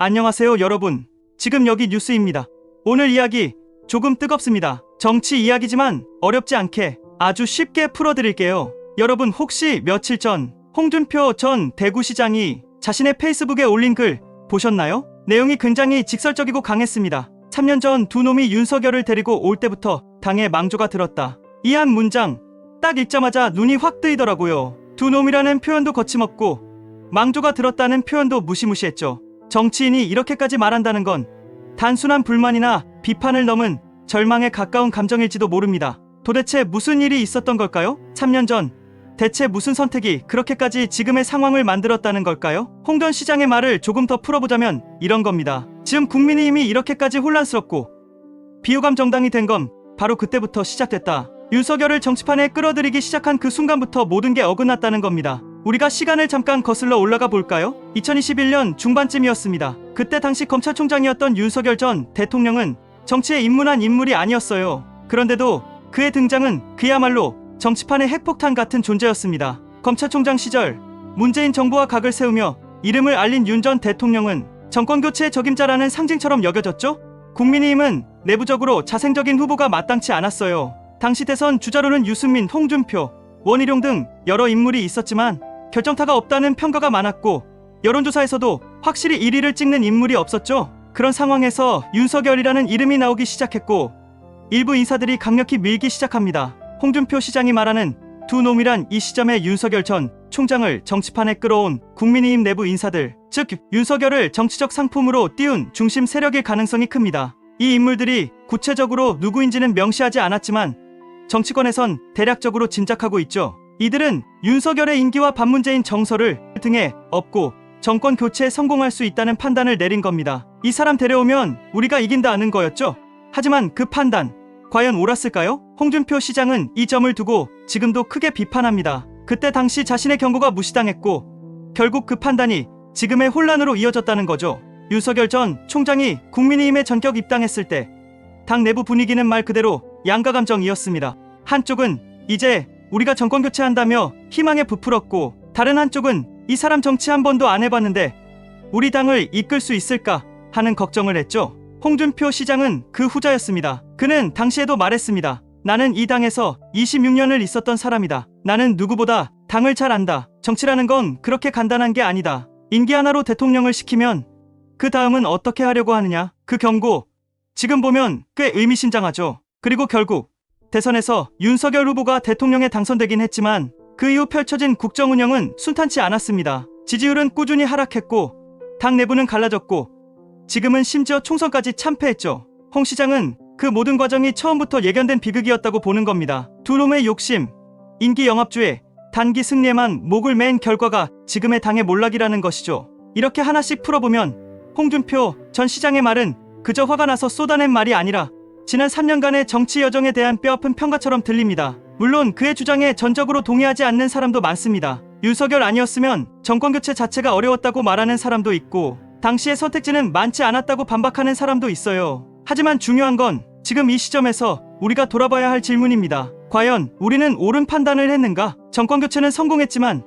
안녕하세요, 여러분. 지금 여기 뉴스입니다. 오늘 이야기 조금 뜨겁습니다. 정치 이야기지만 어렵지 않게 아주 쉽게 풀어드릴게요. 여러분 혹시 며칠 전 홍준표 전 대구시장이 자신의 페이스북에 올린 글 보셨나요? 내용이 굉장히 직설적이고 강했습니다. 3년 전 두 놈이 윤석열을 데리고 올 때부터 당에 망조가 들었다. 이 한 문장 딱 읽자마자 눈이 확 뜨이더라고요. 두 놈이라는 표현도 거침없고 망조가 들었다는 표현도 무시무시했죠. 정치인이 이렇게까지 말한다는 건 단순한 불만이나 비판을 넘은 절망에 가까운 감정일지도 모릅니다. 도대체 무슨 일이 있었던 걸까요? 3년 전 대체 무슨 선택이 그렇게까지 지금의 상황을 만들었다는 걸까요? 홍 전 시장의 말을 조금 더 풀어보자면 이런 겁니다. 지금 국민의힘이 이렇게까지 혼란스럽고 비호감 정당이 된 건 바로 그때부터 시작됐다. 윤석열을 정치판에 끌어들이기 시작한 그 순간부터 모든 게 어긋났다는 겁니다. 우리가 시간을 잠깐 거슬러 올라가 볼까요? 2021년 중반쯤이었습니다. 그때 당시 검찰총장이었던 윤석열 전 대통령은 정치에 입문한 인물이 아니었어요. 그런데도 그의 등장은 그야말로 정치판의 핵폭탄 같은 존재였습니다. 검찰총장 시절 문재인 정부와 각을 세우며 이름을 알린 윤 전 대통령은 정권교체의 적임자라는 상징처럼 여겨졌죠? 국민의힘은 내부적으로 자생적인 후보가 마땅치 않았어요. 당시 대선 주자로는 유승민, 홍준표, 원희룡 등 여러 인물이 있었지만 결정타가 없다는 평가가 많았고 여론조사에서도 확실히 1위를 찍는 인물이 없었죠. 그런 상황에서 윤석열이라는 이름이 나오기 시작했고 일부 인사들이 강력히 밀기 시작합니다. 홍준표 시장이 말하는 두 놈이란 이 시점에 윤석열 전 총장을 정치판에 끌어온 국민의힘 내부 인사들, 즉 윤석열을 정치적 상품으로 띄운 중심 세력일 가능성이 큽니다. 이 인물들이 구체적으로 누구인지는 명시하지 않았지만 정치권에선 대략적으로 짐작하고 있죠. 이들은 윤석열의 인기와 반문재인 정서를 등에 업고 정권 교체에 성공할 수 있다는 판단을 내린 겁니다. 이 사람 데려오면 우리가 이긴다는 거였죠. 하지만 그 판단 과연 옳았을까요? 홍준표 시장은 이 점을 두고 지금도 크게 비판합니다. 그때 당시 자신의 경고가 무시당했고 결국 그 판단이 지금의 혼란으로 이어졌다는 거죠. 윤석열 전 총장이 국민의힘에 전격 입당했을 때 당 내부 분위기는 말 그대로 양가 감정이었습니다. 한쪽은 이제 우리가 정권 교체한다며 희망에 부풀었고 다른 한쪽은 이 사람 정치 한 번도 안 해봤는데 우리 당을 이끌 수 있을까 하는 걱정을 했죠. 홍준표 시장은 그 후자였습니다. 그는 당시에도 말했습니다. 나는 이 당에서 26년을 있었던 사람이다. 나는 누구보다 당을 잘 안다. 정치라는 건 그렇게 간단한 게 아니다. 임기 하나로 대통령을 시키면 그 다음은 어떻게 하려고 하느냐. 그 경고 지금 보면 꽤 의미심장하죠. 그리고 결국 대선에서 윤석열 후보가 대통령에 당선되긴 했지만 그 이후 펼쳐진 국정 운영은 순탄치 않았습니다. 지지율은 꾸준히 하락했고 당 내부는 갈라졌고 지금은 심지어 총선까지 참패했죠. 홍 시장은 그 모든 과정이 처음부터 예견된 비극이었다고 보는 겁니다. 두 놈의 욕심, 인기 영합주의, 단기 승리에만 목을 맨 결과가 지금의 당의 몰락이라는 것이죠. 이렇게 하나씩 풀어보면 홍준표 전 시장의 말은 그저 화가 나서 쏟아낸 말이 아니라 지난 3년간의 정치 여정에 대한 뼈아픈 평가처럼 들립니다. 물론 그의 주장에 전적으로 동의하지 않는 사람도 많습니다. 윤석열 아니었으면 정권교체 자체가 어려웠다고 말하는 사람도 있고 당시의 선택지는 많지 않았다고 반박하는 사람도 있어요. 하지만 중요한 건 지금 이 시점에서 우리가 돌아봐야 할 질문입니다. 과연 우리는 옳은 판단을 했는가? 정권교체는 성공했지만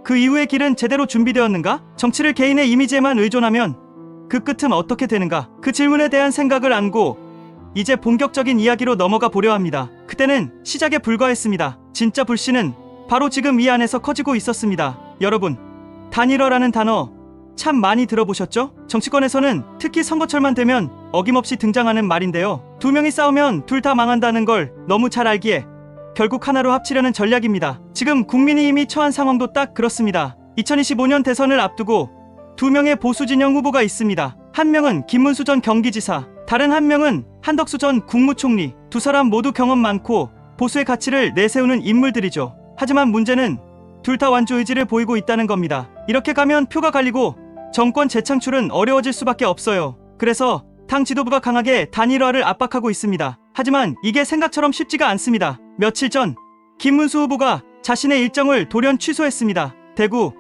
그 이후의 길은 제대로 준비되었는가? 정치를 개인의 이미지에만 의존하면 그 끝은 어떻게 되는가? 그 질문에 대한 생각을 안고 이제 본격적인 이야기로 넘어가 보려 합니다. 그때는 시작에 불과했습니다. 진짜 불씨는 바로 지금 이 안에서 커지고 있었습니다. 여러분, 단일화라는 단어 참 많이 들어보셨죠? 정치권에서는 특히 선거철만 되면 어김없이 등장하는 말인데요. 두 명이 싸우면 둘 다 망한다는 걸 너무 잘 알기에 결국 하나로 합치려는 전략입니다. 지금 국민의힘이 처한 상황도 딱 그렇습니다. 2025년 대선을 앞두고 두 명의 보수 진영 후보가 있습니다. 한 명은 김문수 전 경기지사, 다른 한 명은 한덕수 전 국무총리. 두 사람 모두 경험 많고 보수의 가치를 내세우는 인물들이죠. 하지만 문제는 둘 다 완주 의지를 보이고 있다는 겁니다. 이렇게 가면 표가 갈리고 정권 재창출은 어려워질 수밖에 없어요. 그래서 당 지도부가 강하게 단일화를 압박하고 있습니다. 하지만 이게 생각처럼 쉽지가 않습니다. 며칠 전 김문수 후보가 자신의 일정을 돌연 취소했습니다. 대구,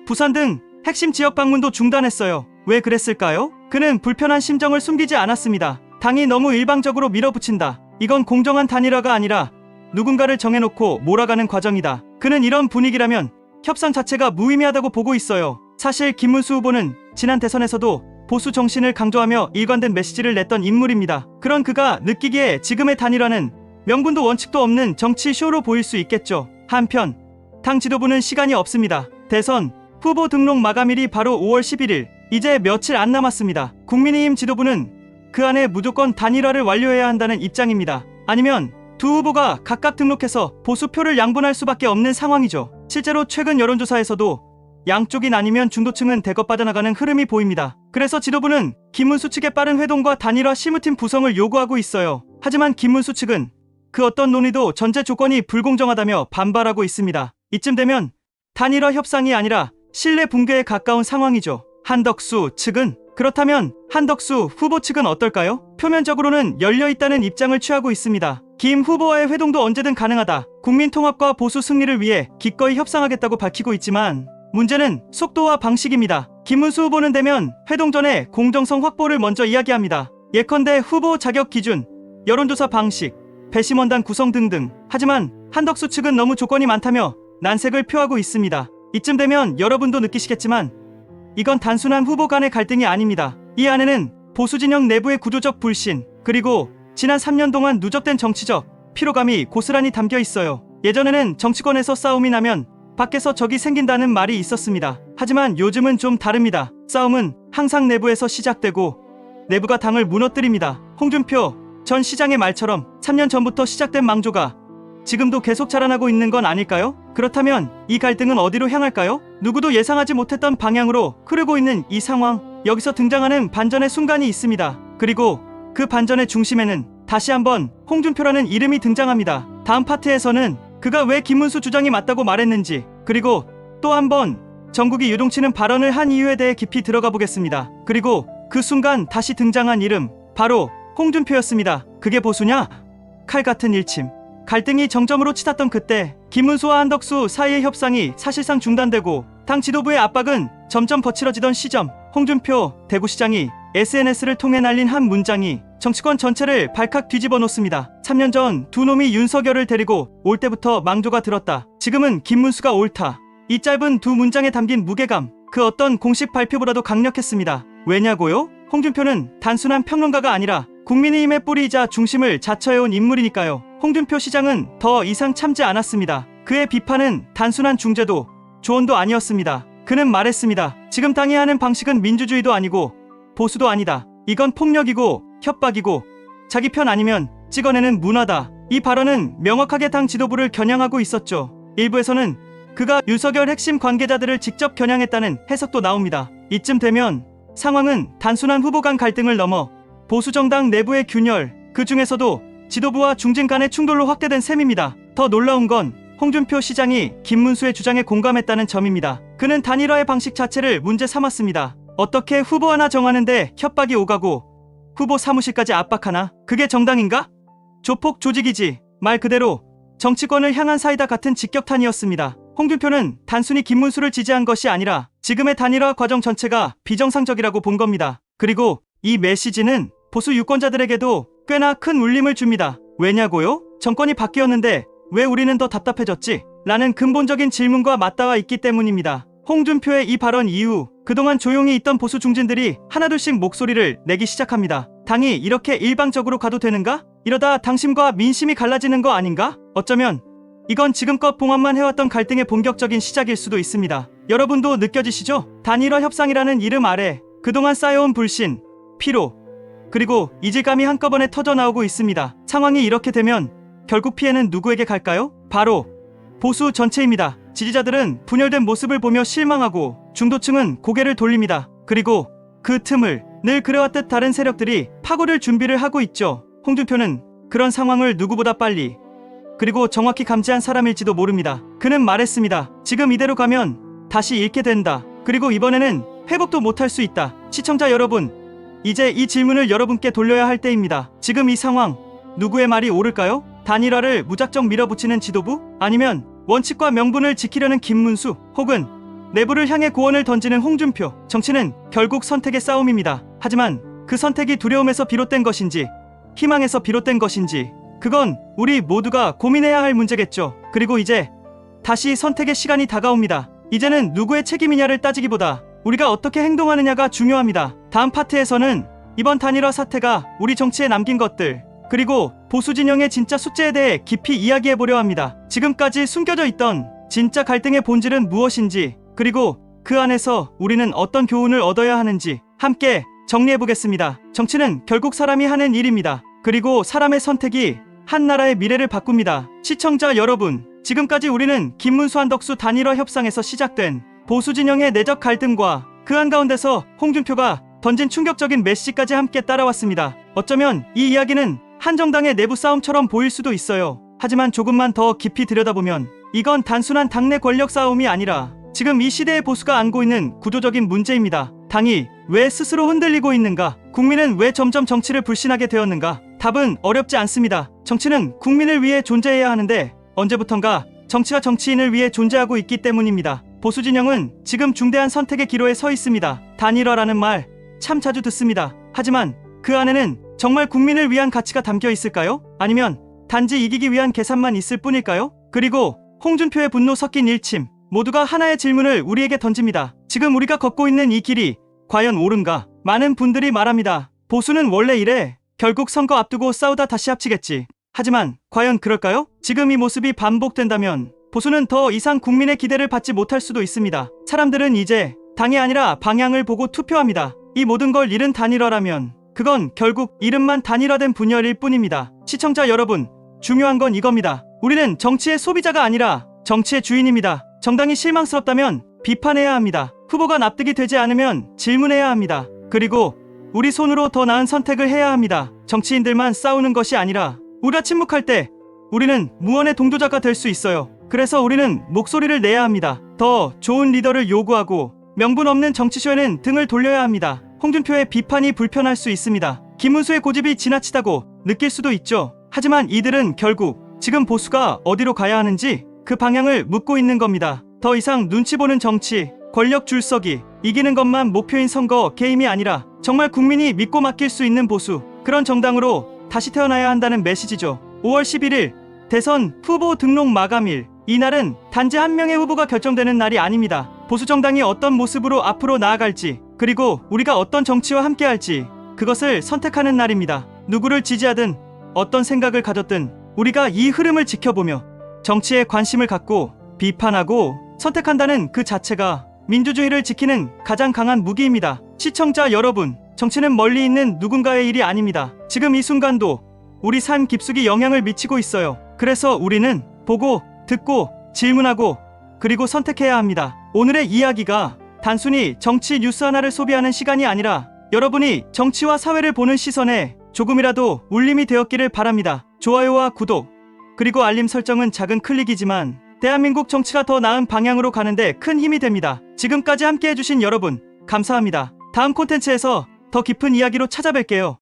부산 등 핵심 지역 방문도 중단했어요. 왜 그랬을까요? 그는 불편한 심정을 숨기지 않았습니다. 당이 너무 일방적으로 밀어붙인다. 이건 공정한 단일화가 아니라 누군가를 정해놓고 몰아가는 과정이다. 그는 이런 분위기라면 협상 자체가 무의미하다고 보고 있어요. 사실 김문수 후보는 지난 대선에서도 보수 정신을 강조하며 일관된 메시지를 냈던 인물입니다. 그런 그가 느끼기에 지금의 단일화는 명분도 원칙도 없는 정치 쇼로 보일 수 있겠죠. 한편 당 지도부는 시간이 없습니다. 대선 후보 등록 마감일이 바로 5월 11일, 이제 며칠 안 남았습니다. 국민의힘 지도부는 그 안에 무조건 단일화를 완료해야 한다는 입장입니다. 아니면 두 후보가 각각 등록해서 보수표를 양분할 수밖에 없는 상황이죠. 실제로 최근 여론조사에서도 양쪽이 나뉘면 중도층은 대거 빠져나가는 흐름이 보입니다. 그래서 지도부는 김문수 측의 빠른 회동과 단일화 실무팀 구성을 요구하고 있어요. 하지만 김문수 측은 그 어떤 논의도 전제 조건이 불공정하다며 반발하고 있습니다. 이쯤 되면 단일화 협상이 아니라 신뢰 붕괴에 가까운 상황이죠. 한덕수 측은 그렇다면 한덕수 후보 측은 어떨까요? 표면적으로는 열려있다는 입장을 취하고 있습니다. 김 후보와의 회동도 언제든 가능하다. 국민통합과 보수 승리를 위해 기꺼이 협상하겠다고 밝히고 있지만 문제는 속도와 방식입니다. 김문수 후보는 대면 회동 전에 공정성 확보를 먼저 이야기합니다. 예컨대 후보 자격 기준, 여론조사 방식, 배심원단 구성 등등. 하지만 한덕수 측은 너무 조건이 많다며 난색을 표하고 있습니다. 이쯤 되면 여러분도 느끼시겠지만 이건 단순한 후보 간의 갈등이 아닙니다. 이 안에는 보수 진영 내부의 구조적 불신, 그리고 지난 3년 동안 누적된 정치적 피로감이 고스란히 담겨 있어요. 예전에는 정치권에서 싸움이 나면 밖에서 적이 생긴다는 말이 있었습니다. 하지만 요즘은 좀 다릅니다. 싸움은 항상 내부에서 시작되고 내부가 당을 무너뜨립니다. 홍준표 전 시장의 말처럼 3년 전부터 시작된 망조가 지금도 계속 자라나고 있는 건 아닐까요? 그렇다면 이 갈등은 어디로 향할까요? 누구도 예상하지 못했던 방향으로 흐르고 있는 이 상황, 여기서 등장하는 반전의 순간이 있습니다. 그리고 그 반전의 중심에는 다시 한번 홍준표라는 이름이 등장합니다. 다음 파트에서는 그가 왜 김문수 주장이 맞다고 말했는지, 그리고 또 한번 전국이 유동치는 발언을 한 이유에 대해 깊이 들어가 보겠습니다. 그리고 그 순간 다시 등장한 이름, 바로 홍준표였습니다. 그게 보수냐? 칼 같은 일침. 갈등이 정점으로 치닫던 그때 김문수와 한덕수 사이의 협상이 사실상 중단되고 당 지도부의 압박은 점점 거칠어지던 시점, 홍준표 대구시장이 SNS를 통해 날린 한 문장이 정치권 전체를 발칵 뒤집어 놓습니다. 3년 전 두 놈이 윤석열을 데리고 올 때부터 망조가 들었다. 지금은 김문수가 옳다. 이 짧은 두 문장에 담긴 무게감, 그 어떤 공식 발표보다도 강력했습니다. 왜냐고요? 홍준표는 단순한 평론가가 아니라 국민의힘의 뿌리이자 중심을 자처해온 인물이니까요. 홍준표 시장은 더 이상 참지 않았습니다. 그의 비판은 단순한 중재도 조언도 아니었습니다. 그는 말했습니다. 지금 당이 하는 방식은 민주주의도 아니고 보수도 아니다. 이건 폭력이고 협박이고 자기 편 아니면 찍어내는 문화다. 이 발언은 명확하게 당 지도부를 겨냥하고 있었죠. 일부에서는 그가 윤석열 핵심 관계자들을 직접 겨냥했다는 해석도 나옵니다. 이쯤 되면 상황은 단순한 후보 간 갈등을 넘어 보수 정당 내부의 균열, 그 중에서도 지도부와 중진 간의 충돌로 확대된 셈입니다. 더 놀라운 건 홍준표 시장이 김문수의 주장에 공감했다는 점입니다. 그는 단일화의 방식 자체를 문제 삼았습니다. 어떻게 후보 하나 정하는데 협박이 오가고 후보 사무실까지 압박하나? 그게 정당인가? 조폭 조직이지. 말 그대로 정치권을 향한 사이다 같은 직격탄이었습니다. 홍준표는 단순히 김문수를 지지한 것이 아니라 지금의 단일화 과정 전체가 비정상적이라고 본 겁니다. 그리고 이 메시지는 보수 유권자들에게도 꽤나 큰 울림을 줍니다. 왜냐고요? 정권이 바뀌었는데 왜 우리는 더 답답해졌지? 라는 근본적인 질문과 맞닿아 있기 때문입니다. 홍준표의 이 발언 이후 그동안 조용히 있던 보수 중진들이 하나둘씩 목소리를 내기 시작합니다. 당이 이렇게 일방적으로 가도 되는가? 이러다 당심과 민심이 갈라지는 거 아닌가? 어쩌면 이건 지금껏 봉합만 해왔던 갈등의 본격적인 시작일 수도 있습니다. 여러분도 느껴지시죠? 단일화 협상이라는 이름 아래 그동안 쌓여온 불신, 피로, 그리고 이질감이 한꺼번에 터져나오고 있습니다. 상황이 이렇게 되면 결국 피해는 누구에게 갈까요? 바로 보수 전체입니다. 지지자들은 분열된 모습을 보며 실망하고 중도층은 고개를 돌립니다. 그리고 그 틈을 늘 그래왔듯 다른 세력들이 파고들 준비를 하고 있죠. 홍준표는 그런 상황을 누구보다 빨리 그리고 정확히 감지한 사람일지도 모릅니다. 그는 말했습니다. 지금 이대로 가면 다시 잃게 된다. 그리고 이번에는 회복도 못할 수 있다. 시청자 여러분, 이제 이 질문을 여러분께 돌려야 할 때입니다. 지금 이 상황, 누구의 말이 옳을까요? 단일화를 무작정 밀어붙이는 지도부? 아니면 원칙과 명분을 지키려는 김문수? 혹은 내부를 향해 고언을 던지는 홍준표? 정치는 결국 선택의 싸움입니다. 하지만 그 선택이 두려움에서 비롯된 것인지 희망에서 비롯된 것인지 그건 우리 모두가 고민해야 할 문제겠죠. 그리고 이제 다시 선택의 시간이 다가옵니다. 이제는 누구의 책임이냐를 따지기보다 우리가 어떻게 행동하느냐가 중요합니다. 다음 파트에서는 이번 단일화 사태가 우리 정치에 남긴 것들, 그리고 보수 진영의 진짜 숙제에 대해 깊이 이야기해보려 합니다. 지금까지 숨겨져 있던 진짜 갈등의 본질은 무엇인지, 그리고 그 안에서 우리는 어떤 교훈을 얻어야 하는지 함께 정리해보겠습니다. 정치는 결국 사람이 하는 일입니다. 그리고 사람의 선택이 한 나라의 미래를 바꿉니다. 시청자 여러분, 지금까지 우리는 김문수 한덕수 단일화 협상에서 시작된 보수 진영의 내적 갈등과 그 한가운데서 홍준표가 던진 충격적인 메시지까지 함께 따라왔습니다. 어쩌면 이 이야기는 한정당의 내부 싸움처럼 보일 수도 있어요. 하지만 조금만 더 깊이 들여다보면 이건 단순한 당내 권력 싸움이 아니라 지금 이 시대의 보수가 안고 있는 구조적인 문제입니다. 당이 왜 스스로 흔들리고 있는가? 국민은 왜 점점 정치를 불신하게 되었는가? 답은 어렵지 않습니다. 정치는 국민을 위해 존재해야 하는데 언제부턴가 정치가 정치인을 위해 존재하고 있기 때문입니다. 보수 진영은 지금 중대한 선택의 기로에 서 있습니다. 단일화라는 말 참 자주 듣습니다. 하지만 그 안에는 정말 국민을 위한 가치가 담겨 있을까요? 아니면 단지 이기기 위한 계산만 있을 뿐일까요? 그리고 홍준표의 분노 섞인 일침, 모두가 하나의 질문을 우리에게 던집니다. 지금 우리가 걷고 있는 이 길이 과연 옳은가? 많은 분들이 말합니다. 보수는 원래 이래. 결국 선거 앞두고 싸우다 다시 합치겠지. 하지만 과연 그럴까요? 지금 이 모습이 반복된다면 보수는 더 이상 국민의 기대를 받지 못할 수도 있습니다. 사람들은 이제 당이 아니라 방향을 보고 투표합니다. 이 모든 걸 잃은 단일화라면 그건 결국 이름만 단일화된 분열일 뿐입니다. 시청자 여러분, 중요한 건 이겁니다. 우리는 정치의 소비자가 아니라 정치의 주인입니다. 정당이 실망스럽다면 비판해야 합니다. 후보가 납득이 되지 않으면 질문해야 합니다. 그리고 우리 손으로 더 나은 선택을 해야 합니다. 정치인들만 싸우는 것이 아니라 우리가 침묵할 때 우리는 무언의 동조자가 될 수 있어요. 그래서 우리는 목소리를 내야 합니다. 더 좋은 리더를 요구하고 명분 없는 정치쇼에는 등을 돌려야 합니다. 홍준표의 비판이 불편할 수 있습니다. 김문수의 고집이 지나치다고 느낄 수도 있죠. 하지만 이들은 결국 지금 보수가 어디로 가야 하는지 그 방향을 묻고 있는 겁니다. 더 이상 눈치 보는 정치, 권력 줄서기, 이기는 것만 목표인 선거 게임이 아니라 정말 국민이 믿고 맡길 수 있는 보수, 그런 정당으로 다시 태어나야 한다는 메시지죠. 5월 11일 대선 후보 등록 마감일, 이날은 단지 한 명의 후보가 결정되는 날이 아닙니다. 보수 정당이 어떤 모습으로 앞으로 나아갈지, 그리고 우리가 어떤 정치와 함께할지, 그것을 선택하는 날입니다. 누구를 지지하든 어떤 생각을 가졌든 우리가 이 흐름을 지켜보며 정치에 관심을 갖고 비판하고 선택한다는 그 자체가 민주주의를 지키는 가장 강한 무기입니다. 시청자 여러분, 정치는 멀리 있는 누군가의 일이 아닙니다. 지금 이 순간도 우리 삶 깊숙이 영향을 미치고 있어요. 그래서 우리는 보고, 듣고, 질문하고, 그리고 선택해야 합니다. 오늘의 이야기가 단순히 정치 뉴스 하나를 소비하는 시간이 아니라 여러분이 정치와 사회를 보는 시선에 조금이라도 울림이 되었기를 바랍니다. 좋아요와 구독, 그리고 알림 설정은 작은 클릭이지만 대한민국 정치가 더 나은 방향으로 가는데 큰 힘이 됩니다. 지금까지 함께 해주신 여러분, 감사합니다. 다음 콘텐츠에서 더 깊은 이야기로 찾아뵐게요.